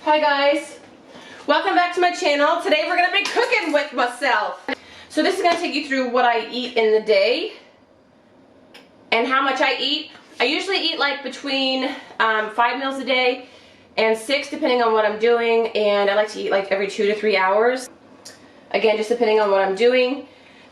Hi guys, welcome back to my channel. Today we're going to be cooking with myself. So this is going to take you through what I eat in the day and how much I eat. I usually eat like between 5 meals a day and 6 depending on what I'm doing, and I like to eat like every 2 to 3 hours. Again, just depending on what I'm doing.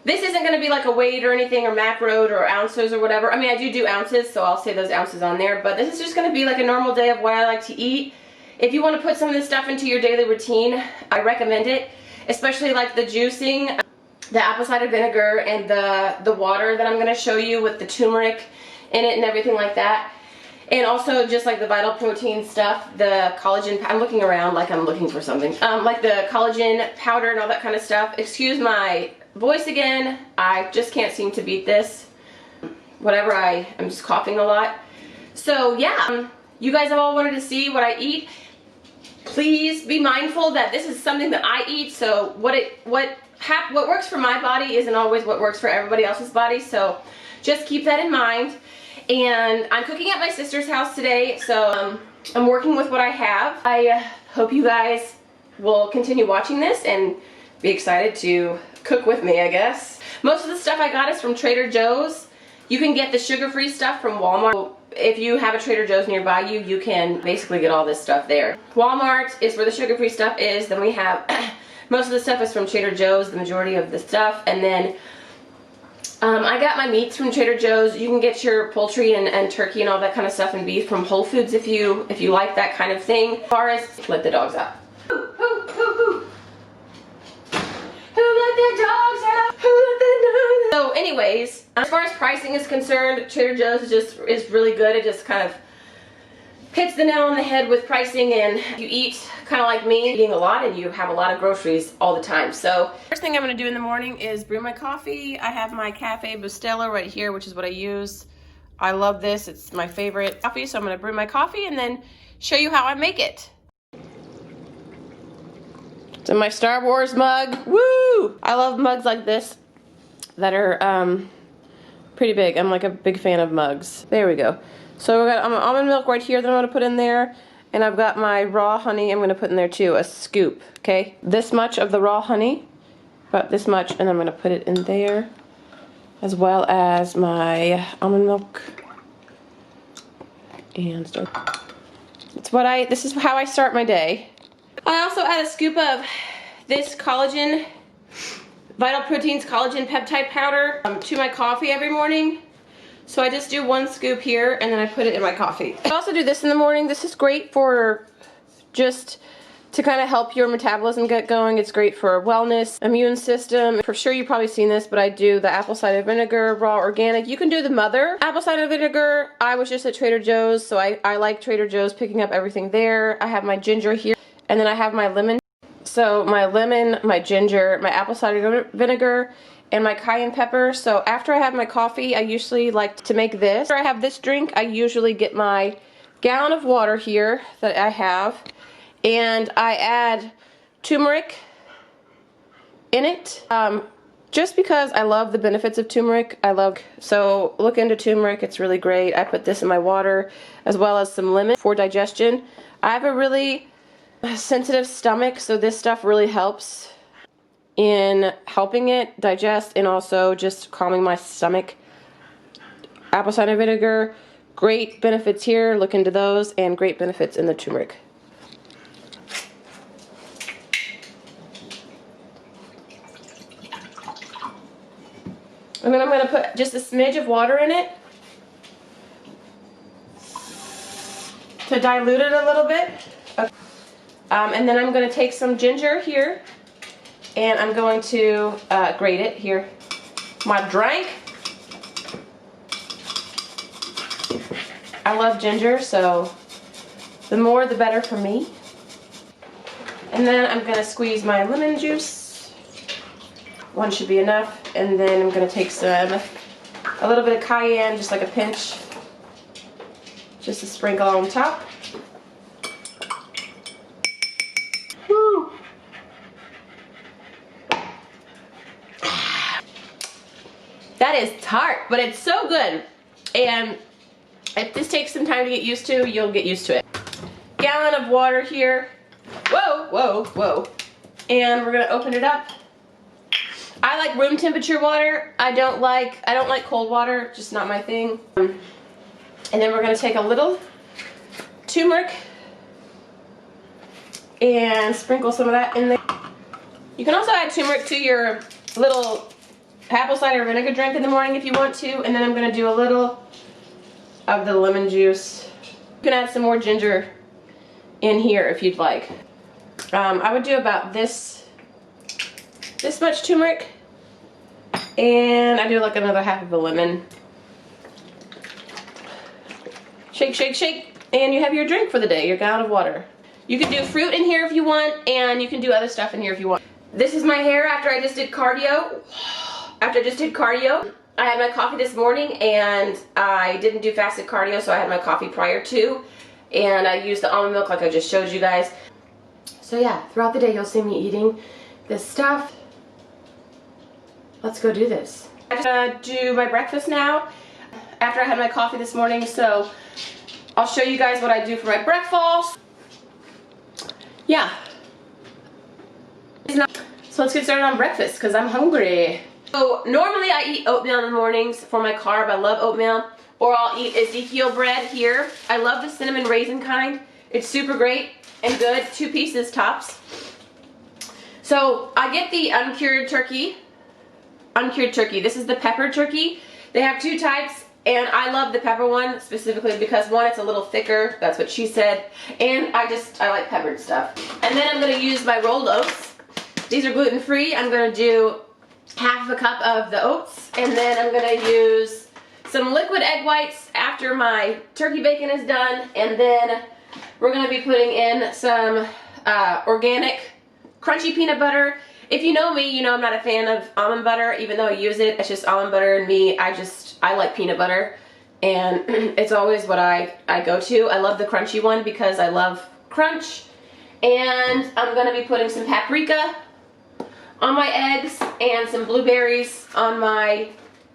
This isn't going to be like a weight or anything or macroed or ounces or whatever. I mean, I do ounces, so I'll say those ounces on there, but this is just going to be like a normal day of what I like to eat. If you want to put some of this stuff into your daily routine, I recommend it, especially like the juicing, the apple cider vinegar, and the water that I'm going to show you with the turmeric in it and everything like that. And also just like the vital protein stuff, the collagen, I'm looking around like I'm looking for something, like the collagen powder and all that kind of stuff. Excuse my voice again, I just can't seem to beat this. Whatever, I'm just coughing a lot. So yeah, you guys have all wanted to see what I eat. Please be mindful that this is something that I eat, so what works for my body isn't always what works for everybody else's body, so just keep that in mind. And I'm cooking at my sister's house today, so I'm working with what I have. I hope you guys will continue watching this and be excited to cook with me, I guess. Most of the stuff I got is from Trader Joe's. You can get the sugar-free stuff from Walmart. If you have a Trader Joe's nearby you, you can basically get all this stuff there. Walmart is where the sugar-free stuff is. Then we have, most of the stuff is from Trader Joe's, the majority of the stuff. And then I got my meats from Trader Joe's. You can get your poultry and turkey and all that kind of stuff and beef from Whole Foods if you like that kind of thing. As far as, let the dogs out. Who let the dogs out? Who let the dogs out? So anyways, as far as pricing is concerned, Trader Joe's is really good. It just kind of hits the nail on the head with pricing, and you eat kind of like me, eating a lot, and you have a lot of groceries all the time. So first thing I'm going to do in the morning is brew my coffee. I have my Cafe Bustelo right here, which is what I use. I love this. It's my favorite coffee, so I'm going to brew my coffee and then show you how I make it. It's in my Star Wars mug. Woo! I love mugs like this that are pretty big. I'm like a big fan of mugs. There we go. So we got almond milk right here that I'm going to put in there. And I've got my raw honey I'm going to put in there too, a scoop, okay? This much of the raw honey, about this much, and I'm going to put it in there, as well as my almond milk. And this is how I start my day. I also add a scoop of this collagen, Vital Proteins collagen peptide powder to my coffee every morning. So I just do 1 scoop here and then I put it in my coffee. I also do this in the morning. This is great for just to kind of help your metabolism get going. It's great for wellness, immune system. For sure you've probably seen this, but I do the apple cider vinegar, raw organic. You can do the mother apple cider vinegar. I was just at Trader Joe's, so I like Trader Joe's, picking up everything there. I have my ginger here, and then I have my lemon. So my lemon, my ginger, my apple cider vinegar, and my cayenne pepper. So after I have my coffee, I usually like to make this. After I have this drink, I usually get my gallon of water here that I have, and I add turmeric in it, just because I love the benefits of turmeric. So look into turmeric, it's really great. I put this in my water, as well as some lemon for digestion. I have a really sensitive stomach, so this stuff really helps in helping it digest and also just calming my stomach. Apple cider vinegar, great benefits here, look into those, and great benefits in the turmeric. And then I'm going to put just a smidge of water in it to dilute it a little bit. Okay. And then I'm going to take some ginger here, and I'm going to grate it here. My drink. I love ginger, so the more the better for me. And then I'm going to squeeze my lemon juice. 1 should be enough. And then I'm going to take a little bit of cayenne, just like a pinch, just to sprinkle on top. That is tart, but it's so good. And if this takes some time to get used to, you'll get used to it. Gallon of water here. Whoa, whoa, whoa. And we're gonna open it up. I like room temperature water. I don't like cold water, just not my thing. And then we're gonna take a little turmeric and sprinkle some of that in there. You can also add turmeric to your little apple cider vinegar drink in the morning if you want to. And then I'm gonna do a little of the lemon juice. You can add some more ginger in here if you'd like. I would do about this much turmeric, and I do like another half of a lemon. Shake, shake, shake, and you have your drink for the day, your gallon of water. You can do fruit in here if you want, and you can do other stuff in here if you want. This is my hair after I just did cardio. I had my coffee this morning, and I didn't do fasted cardio, so I had my coffee prior to, and I used the almond milk like I just showed you guys. So yeah, throughout the day you'll see me eating this stuff. Let's go do this. I'm gonna do my breakfast now after I had my coffee this morning, so I'll show you guys what I do for my breakfast. Yeah. So let's get started on breakfast because I'm hungry. So normally I eat oatmeal in the mornings for my carb. I love oatmeal. Or I'll eat Ezekiel bread here. I love the cinnamon raisin kind. It's super great and good. 2 pieces tops. So I get the uncured turkey. This is the pepper turkey. They have 2 types, and I love the pepper one specifically because one, it's a little thicker. That's what she said. And I like peppered stuff. And then I'm gonna use my rolled oats. These are gluten-free. I'm gonna do half a cup of the oats, and then I'm gonna use some liquid egg whites after my turkey bacon is done, and then we're gonna be putting in some organic crunchy peanut butter. If you know me, you know I'm not a fan of almond butter, even though I use it. It's just almond butter and me. I like peanut butter, and it's always what I go to. I love the crunchy one because I love crunch. And I'm gonna be putting some paprika on my eggs and some blueberries on my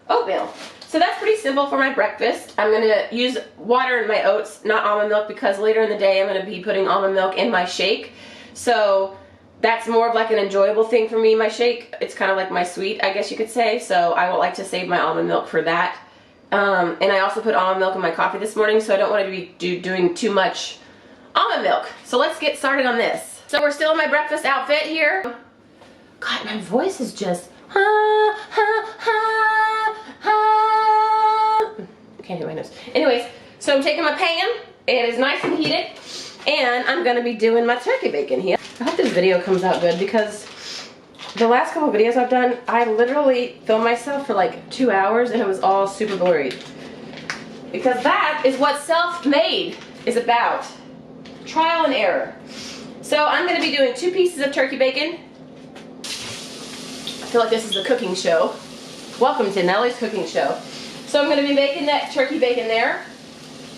oatmeal. So that's pretty simple for my breakfast. I'm gonna use water in my oats, not almond milk, because later in the day I'm gonna be putting almond milk in my shake. So that's more of like an enjoyable thing for me, my shake. It's kind of like my sweet, I guess you could say. So I would like to save my almond milk for that. And I also put almond milk in my coffee this morning, so I don't want to be doing too much almond milk. So let's get started on this. So we're still in my breakfast outfit here. God, my voice is just can't hit my nose. Anyways, so I'm taking my pan. It is nice and heated, and I'm gonna be doing my turkey bacon here. I hope this video comes out good because the last couple videos I've done, I literally filmed myself for like 2 hours and it was all super blurry. Because that is what self-made is about. Trial and error. So I'm gonna be doing 2 pieces of turkey bacon. I feel like this is a cooking show. Welcome to Nellie's cooking show. So I'm going to be making that turkey bacon there.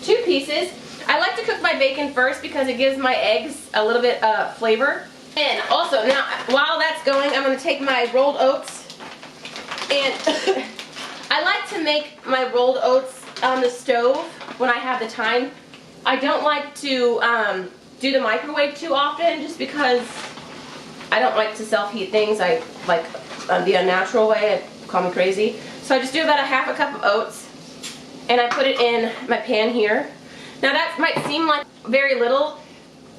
2 pieces. I like to cook my bacon first because it gives my eggs a little bit of flavor. And also, now while that's going, I'm going to take my rolled oats. And I like to make my rolled oats on the stove when I have the time. I don't like to do the microwave too often just because I don't like to self-heat things. I like the unnatural way. Call me crazy. So I just do about a half a cup of oats, and I put it in my pan here. Now that might seem like very little,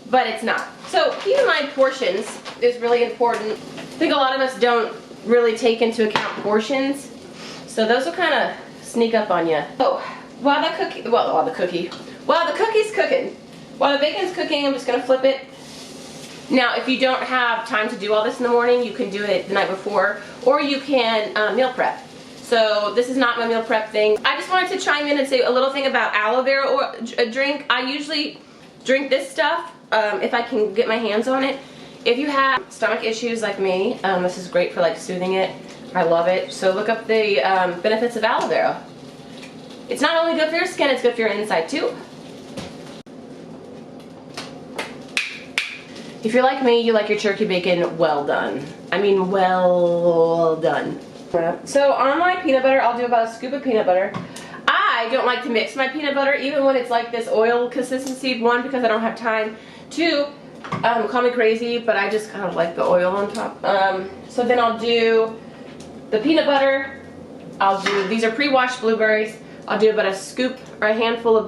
but it's not. So keep in mind portions is really important. I think a lot of us don't really take into account portions, so those will kind of sneak up on you. So while the cookie's cooking, while the bacon's cooking, I'm just gonna flip it. Now, if you don't have time to do all this in the morning, you can do it the night before, or you can meal prep. So this is not my meal prep thing. I just wanted to chime in and say a little thing about aloe vera or a drink. I usually drink this stuff if I can get my hands on it. If you have stomach issues like me, this is great for like soothing it. I love it. So look up the benefits of aloe vera. It's not only good for your skin, it's good for your inside too. If you're like me, you like your turkey bacon well done. I mean well done. So on my peanut butter, I'll do about a scoop of peanut butter. I don't like to mix my peanut butter, even when it's like this oil consistency. 1, because I don't have time. 2, Call me crazy, but I just kind of like the oil on top. So then I'll do the peanut butter. I'll do, these are pre-washed blueberries. I'll do about a scoop or a handful of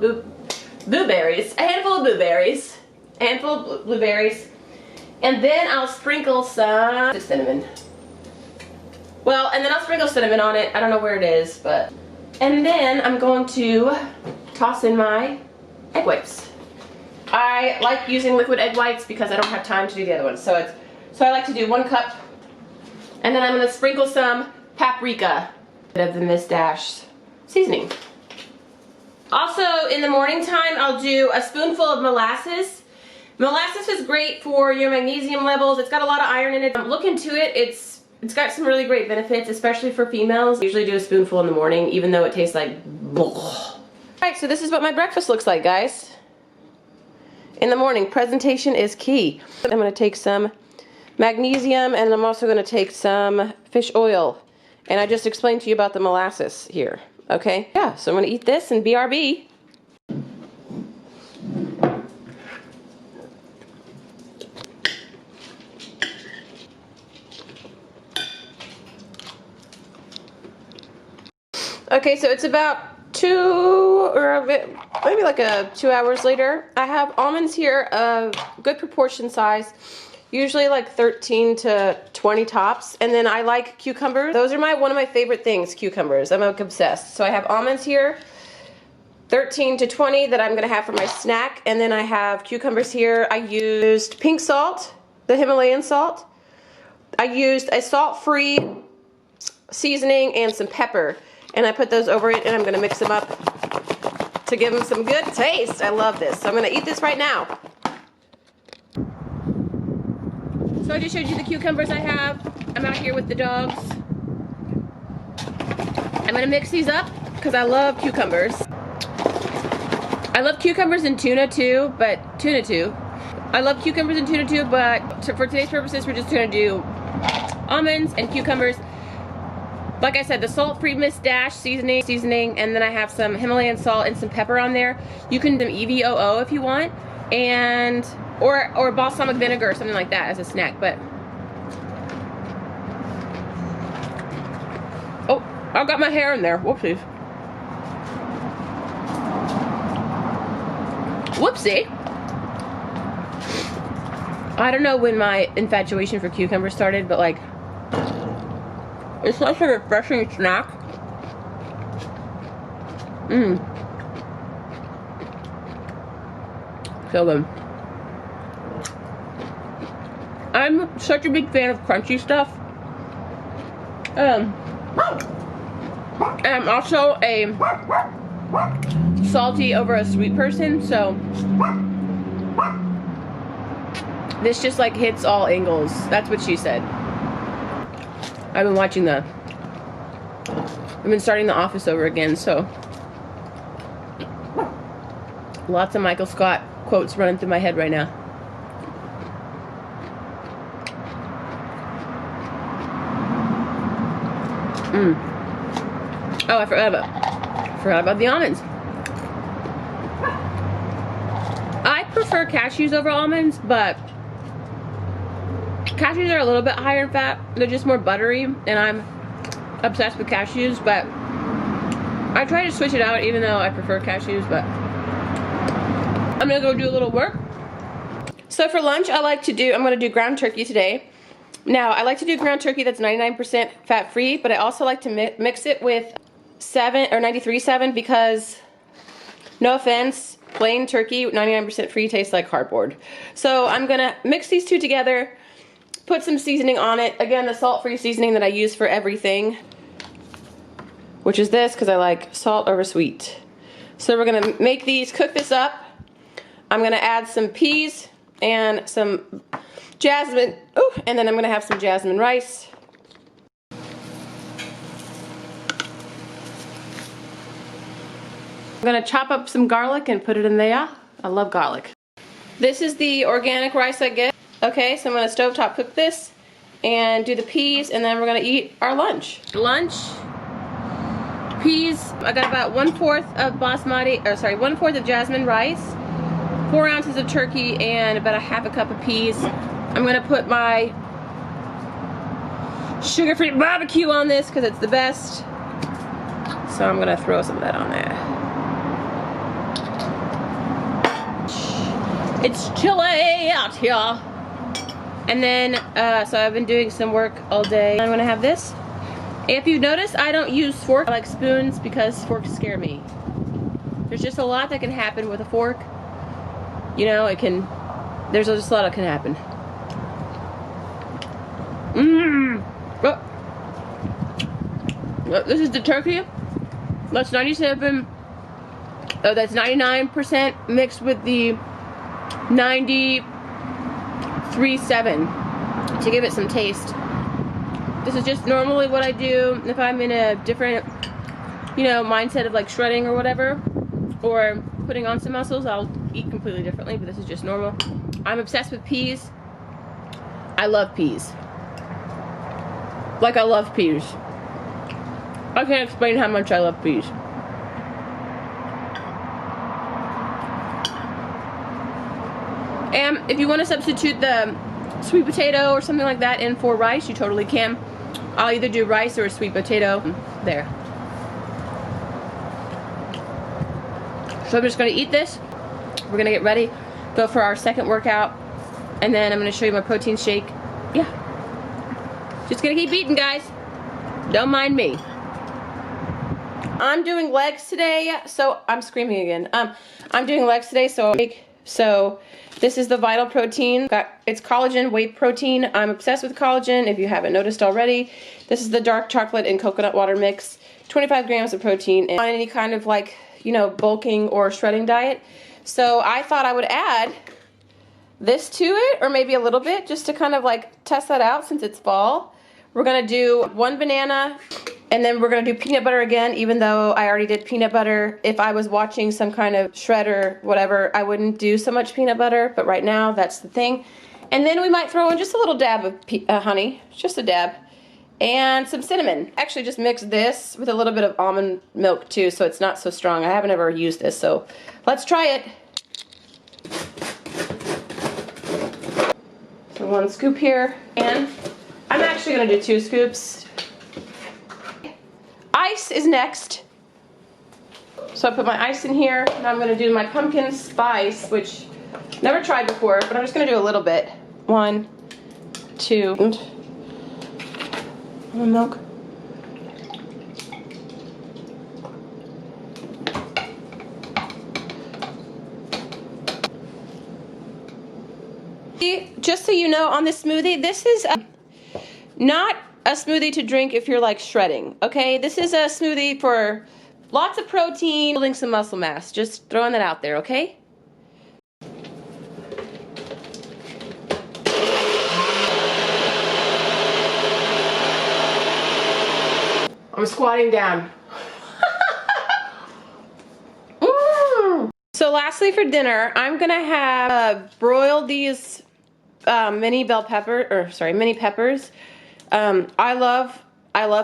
blueberries. A handful of blueberries. A handful of blueberries. And then I'll sprinkle some cinnamon. Well, and then I'll sprinkle cinnamon on it. I don't know where it is, but. And then I'm going to toss in my egg whites. I like using liquid egg whites because I don't have time to do the other ones. So I like to do 1 cup. And then I'm going to sprinkle some paprika of the Miss Dash seasoning. Also, in the morning time, I'll do a spoonful of molasses. Molasses is great for your magnesium levels. It's got a lot of iron in it. Look into it. It's got some really great benefits, especially for females. I usually do a spoonful in the morning, even though it tastes like All right, so this is what my breakfast looks like, guys. In the morning, presentation is key. I'm going to take some magnesium, and I'm also going to take some fish oil. And I just explained to you about the molasses here, okay? Yeah, so I'm going to eat this and BRB. Okay, so it's about 2 or a bit, maybe like 2 hours later. I have almonds here, a good proportion size. Usually like 13 to 20 tops. And then I like cucumbers. Those are one of my favorite things, cucumbers. I'm like obsessed. So I have almonds here, 13 to 20 that I'm gonna have for my snack. And then I have cucumbers here. I used pink salt, the Himalayan salt. I used a salt-free seasoning and some pepper. And I put those over it, and I'm gonna mix them up to give them some good taste. I love this. So I'm gonna eat this right now. So I just showed you the cucumbers I have. I'm out here with the dogs. I'm gonna mix these up because I love cucumbers. I love cucumbers and tuna too, but I love cucumbers and tuna too, but for today's purposes, we're just gonna do almonds and cucumbers. Like I said, the salt-free Miss Dash seasoning, and then I have some Himalayan salt and some pepper on there. You can do EVOO if you want, and or balsamic vinegar or something like that as a snack. But oh, I got my hair in there. Whoopsies. Whoopsie. I don't know when my infatuation for cucumbers started, but like, it's such a refreshing snack. So good. I'm such a big fan of crunchy stuff. And I'm also a salty over a sweet person, so this just like hits all angles. That's what she said. I've been watching I've been starting The Office over again, so lots of Michael Scott quotes running through my head right now. Oh, I forgot about the almonds. I prefer cashews over almonds, but cashews are a little bit higher in fat. They're just more buttery, and I'm obsessed with cashews, but I try to switch it out even though I prefer cashews, but I'm gonna go do a little work. So for lunch, I'm gonna do ground turkey today. Now, I like to do ground turkey that's 99% fat-free, but I also like to mix it with 93.7 because, no offense, plain turkey, 99% free tastes like cardboard. So I'm gonna mix these two together, put some seasoning on it. Again, the salt-free seasoning that I use for everything, which is this, because I like salt over sweet. So we're gonna make these, cook this up. I'm gonna add some peas and some jasmine, and then I'm gonna have some jasmine rice. I'm gonna chop up some garlic and put it in there. I love garlic. This is the organic rice I get. Okay, so I'm gonna stovetop cook this and do the peas, and then we're gonna eat our lunch. Lunch, peas, I got about 1/4 of 1/4 of jasmine rice, 4 ounces of turkey and about a half a cup of peas. I'm gonna put my sugar-free barbecue on this because it's the best. So I'm gonna throw some of that on there. It's chilly out here. And then, so I've been doing some work all day. I'm gonna have this. If you notice, I don't use forks. I like spoons because forks scare me. There's just a lot that can happen with a fork. You know, there's just a lot that can happen. Oh. This is the turkey. That's 97. Oh, that's 99% mixed with the 93.7 to give it some taste. This is just normally what I do if I'm in a different, you know, mindset of like shredding or whatever, or putting on some muscles. I'll eat completely differently, but this is just normal. I'm obsessed with peas. I love peas. Like I love peas. I can't explain how much I love peas. And if you want to substitute the sweet potato or something like that in for rice, you totally can. I'll either do rice or a sweet potato. There. So I'm just going to eat this. We're going to get ready, go for our second workout, and then I'm going to show you my protein shake. Yeah. Just going to keep eating, guys. Don't mind me. I'm doing legs today, so I'm screaming again. I'm doing legs today, so this is the Vital Protein. It's collagen whey protein. I'm obsessed with collagen, if you haven't noticed already. This is the dark chocolate and coconut water mix. 25 grams of protein on any kind of like, you know, bulking or shredding diet. So I thought I would add this to it, or maybe a little bit, just to kind of like test that out since it's fall. We're gonna do 1 banana, and then we're gonna do peanut butter again, even though I already did peanut butter. If I was watching some kind of shredder, whatever, I wouldn't do so much peanut butter, but right now that's the thing. And then we might throw in just a little dab of honey, just a dab, and some cinnamon. Actually just mix this with a little bit of almond milk too, so it's not so strong. I haven't ever used this, so let's try it. So 1 scoop here, and I'm actually gonna do 2 scoops. Ice is next. So I put my ice in here. Now I'm gonna do my pumpkin spice, which never tried before, but I'm just gonna do a little bit. 1, 2, and milk. Just so you know, on this smoothie, this is not a smoothie to drink if you're like shredding, okay? This is a smoothie for lots of protein, building some muscle mass. Just throwing that out there, okay? I'm squatting down. So lastly for dinner, I'm gonna have broiled these mini peppers. I love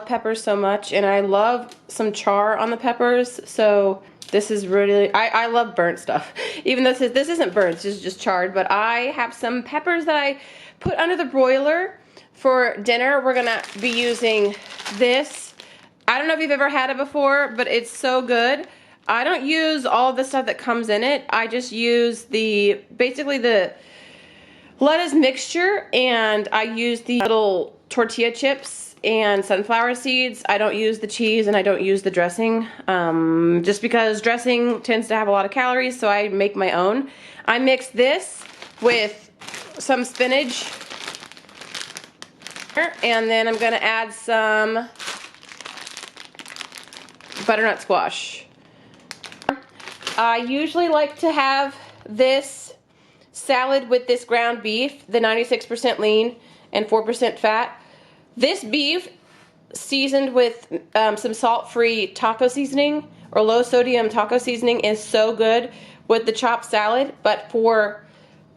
peppers so much, and I love some char on the peppers. So this is really, I love burnt stuff. Even though this isn't burnt, this is just charred, but I have some peppers that I put under the broiler for dinner. We're gonna be using this. I don't know if you've ever had it before, but it's so good. I don't use all the stuff that comes in it. I just use basically the lettuce mixture, and I use the little tortilla chips and sunflower seeds. I don't use the cheese, and I don't use the dressing, just because dressing tends to have a lot of calories, so I make my own. I mix this with some spinach, and then I'm gonna add some butternut squash. I usually like to have this salad with this ground beef, the 96% lean and 4% fat. This beef seasoned with some salt-free taco seasoning or low sodium taco seasoning is so good with the chopped salad, but for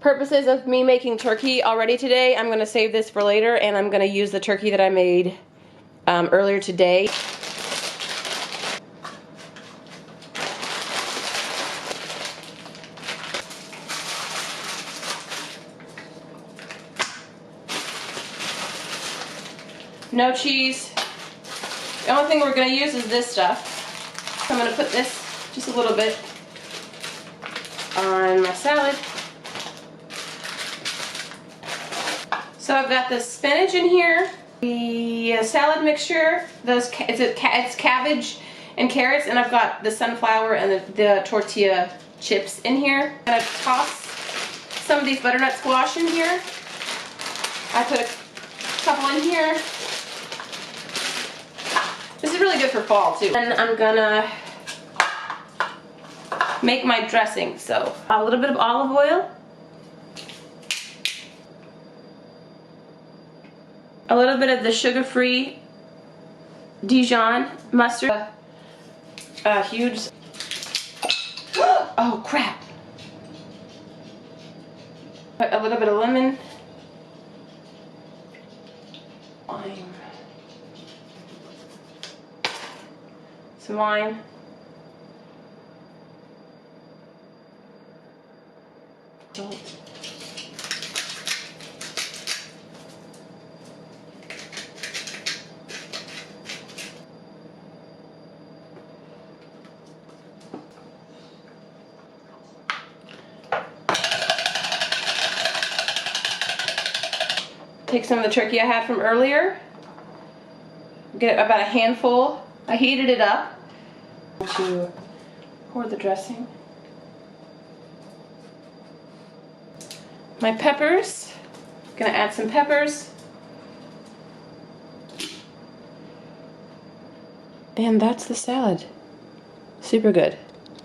purposes of me making turkey already today, I'm gonna save this for later, and I'm gonna use the turkey that I made earlier today. No cheese. The only thing we're going to use is this stuff. So I'm going to put this, just a little bit, on my salad. So I've got the spinach in here, the salad mixture, it's cabbage and carrots, and I've got the sunflower and the tortilla chips in here. I'm gonna toss some of these butternut squash in here. I put a couple in here. This is really good for fall too. And I'm gonna make my dressing. So a little bit of olive oil, a little bit of the sugar-free Dijon mustard, a huge, oh crap, a little bit of lemon, lime, some wine, salt. Take some of the turkey I had from earlier. Get about a handful. I heated it up to pour the dressing. My peppers. Gonna add some peppers. And that's the salad. Super good.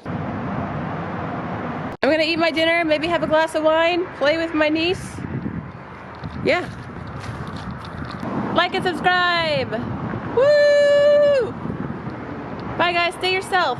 I'm gonna eat my dinner, maybe have a glass of wine, play with my niece. Yeah. Like and subscribe. Woo! Bye guys, stay yourself.